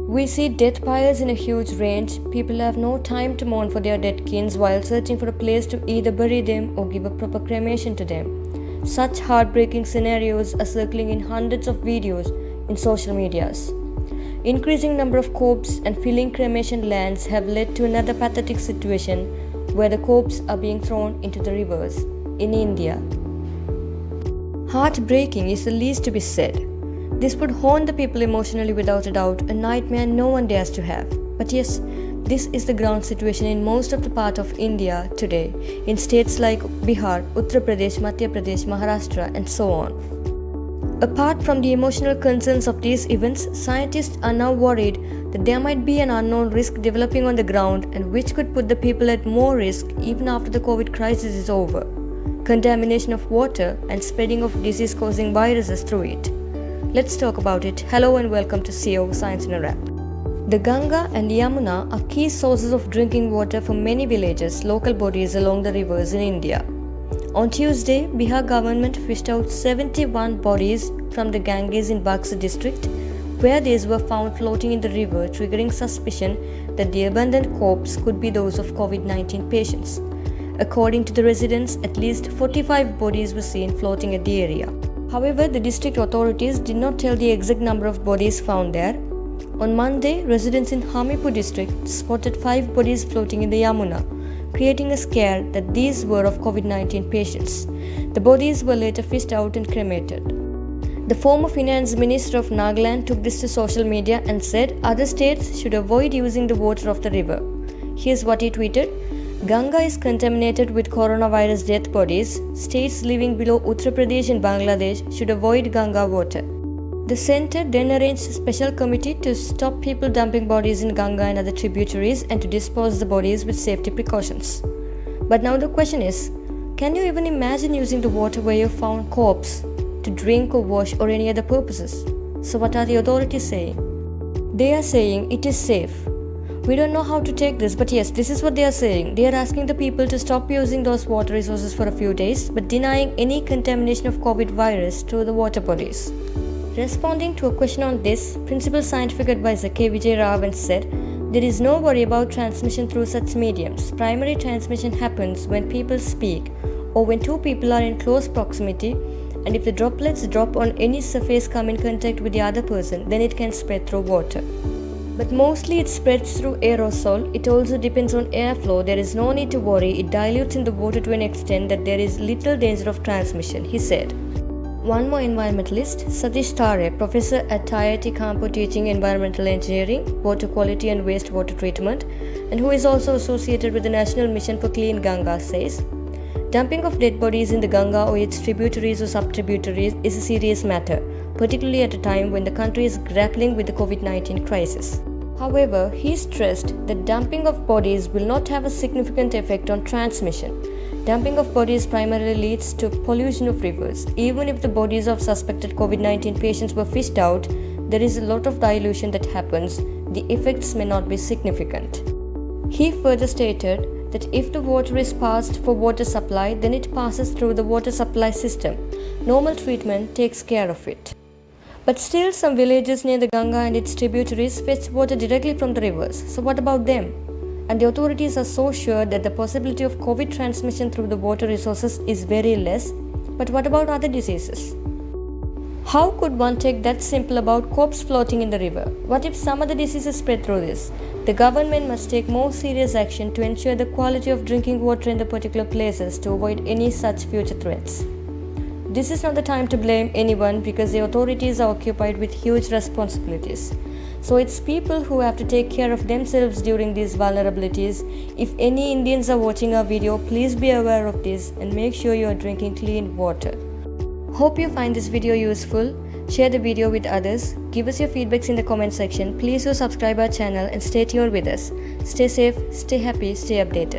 We see death piles in a huge range. People have no time to mourn for their dead kins while searching for a place to either bury them or give a proper cremation to them. Such heartbreaking scenarios are circling in hundreds of videos in social medias. Increasing number of corpses and filling cremation lands have led to another pathetic situation where the corpses are being thrown into the rivers in India. Heartbreaking is the least to be said. This would haunt the people emotionally without a doubt, a nightmare no one dares to have. But yes, this is the ground situation in most of the part of India today, in states like Bihar, Uttar Pradesh, Madhya Pradesh, Maharashtra, and so on. Apart from the emotional concerns of these events, scientists are now worried that there might be an unknown risk developing on the ground and which could put the people at more risk even after the COVID crisis is over. Contamination of water and spreading of disease-causing viruses through it. Let's talk about it. Hello and welcome to CO Science in a Wrap. The Ganga and Yamuna are key sources of drinking water for many villages, local bodies along the rivers in India. On Tuesday, Bihar government fished out 71 bodies from the Ganges in Buxar district, where these were found floating in the river, triggering suspicion that the abundant corpses could be those of COVID-19 patients. According to the residents, at least 45 bodies were seen floating at the area. However, the district authorities did not tell the exact number of bodies found there. On Monday, residents in Hamipur district spotted 5 bodies floating in the Yamuna, creating a scare that these were of COVID-19 patients. The bodies were later fished out and cremated. The former finance minister of Nagaland took this to social media and said other states should avoid using the water of the river. Here's what he tweeted. Ganga is contaminated with coronavirus death bodies. States living below Uttar Pradesh and Bangladesh should avoid Ganga water. The centre then arranged a special committee to stop people dumping bodies in Ganga and other tributaries and to dispose the bodies with safety precautions. But now the question is, can you even imagine using the water where you found corpse to drink or wash or any other purposes? So what are the authorities saying? They are saying it is safe. We don't know how to take this, but yes, this is what they are saying. They are asking the people to stop using those water resources for a few days, but denying any contamination of COVID virus through the water bodies. Responding to a question on this, Principal Scientific Advisor K. Vijay Ravan said, there is no worry about transmission through such mediums. Primary transmission happens when people speak or when two people are in close proximity, and if the droplets drop on any surface come in contact with the other person, then it can spread through water. But mostly it spreads through aerosol. It also depends on airflow. There is no need to worry. It dilutes in the water to an extent that there is little danger of transmission, he said. One more environmentalist, Satish Tare, professor at IIT Kanpur teaching environmental engineering, water quality and wastewater treatment, and who is also associated with the National Mission for Clean Ganga, says, dumping of dead bodies in the Ganga or its tributaries or sub-tributaries is a serious matter, particularly at a time when the country is grappling with the COVID-19 crisis. However, he stressed that dumping of bodies will not have a significant effect on transmission. Dumping of bodies primarily leads to pollution of rivers. Even if the bodies of suspected COVID-19 patients were fished out, there is a lot of dilution that happens. The effects may not be significant. He further stated that if the water is passed for water supply, then it passes through the water supply system. Normal treatment takes care of it. But still, some villages near the Ganga and its tributaries fetch water directly from the rivers. So what about them? And the authorities are so sure that the possibility of COVID transmission through the water resources is very less. But what about other diseases? How could one take that simple about corpse floating in the river? What if some other diseases spread through this? The government must take more serious action to ensure the quality of drinking water in the particular places to avoid any such future threats. This is not the time to blame anyone because the authorities are occupied with huge responsibilities. So it's people who have to take care of themselves during these vulnerabilities. If any Indians are watching our video, please be aware of this and make sure you are drinking clean water. Hope you find this video useful. Share the video with others. Give us your feedbacks in the comment section. Please do subscribe our channel and stay tuned with us. Stay safe, stay happy, stay updated.